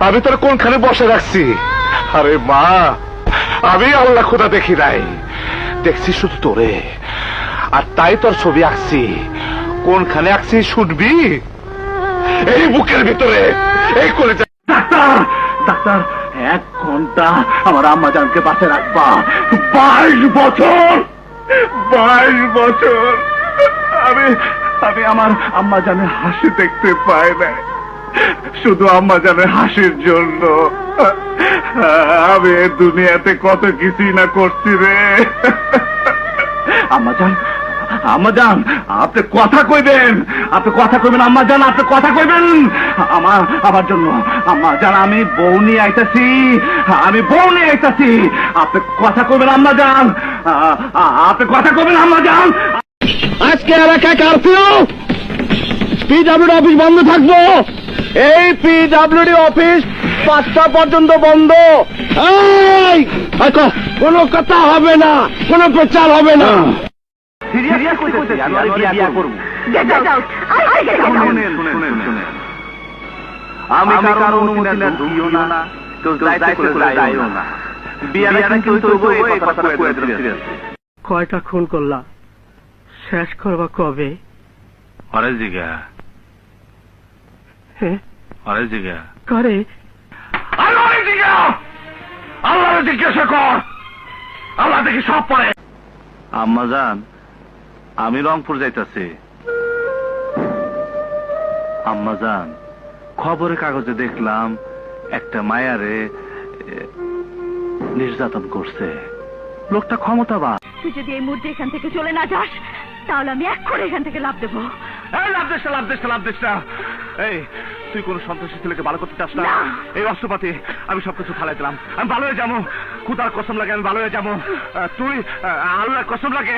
আমি তোর কোনখানে বসে রাখছি? আরে মা, আমি আল্লাহ খোদা দেখি নাই, দেখছি শুধু তোরে, আর তাই তোর ছবি আঁকছি। কোনখানে আঁকছি শুনবি? এই বুকের ভিতরে, এই কলেজে। ডাক্তার, ডাক্তার, 1 ঘন্টা আমার আম্মা জানকে বাঁচে রাখবা। 22 বছর, 22 বছর আমি আমার আম্মা জানে হাসি দেখতে পাই না, শুধু আম্মা জানে হাসির জন্য আমি এই দুনিয়াতে কত কিছুই না করছি রে। আম্মা জান, আম্মা জান, আপনি কথা কইবেন, আপনি কথা কইবেন আম্মা জান, আপনি কথা কইবেন আমার জন্য। আম্মা জান, আমি বউ নিয়ে আইতাছি, আমি বউ নিয়ে আইতাছি, আপনি কথা কইবেন আম্মা জান, আপনি কথা কইবেন আম্মা জান। আজকে এলাকায় কারফিউ, পিডব্লিউডি অফিস বন্ধ থাকবো। এই পিডব্লিউডি অফিস 5টা পর্যন্ত বন্ধ। কোনো কথা হবে না, কোনো প্রচার হবে না। আমি কারো অনুমতি না, ঢুকিও না, কেউ যাইতে করে যাইও না। বিয়াটা কিন্তু হইবো, এই কথাটা কইয়া দিলাম। কয়টা খুন করলা, শেষ করবা কবে? আরে জিগা, হ্যাঁ আরে জিগা, করে আল্লাহ জিগা, আল্লাহ জিজ্ঞাসা কর, আল্লাহ দেখি সব পড়ে। আম্মা জান, আমি রংপুর যাইতাছি। আম্মা জান, খবরের কাগজে দেখলাম একটা মায়ারে নির্যাতন করছে, লোকটা ক্ষমতাবান। তুই যদি এই মুহূর্তে এখান থেকে চলে না যাস, তাহলে আমি এক্ষুনি এখান থেকে লাভ দেবো। লাভ দিস না। এই, তুই কোন সন্ত্রাসী ছেলেকে ভালো করতে চাস না? এই অস্ত্রপাতি আমি সবকিছু ফালাই দিলাম, আমি ভালো হয়ে যাবো। খুদার কসম লাগে আমি ভালো হয়ে যাবো। তুই আল্লাহর কসম লাগে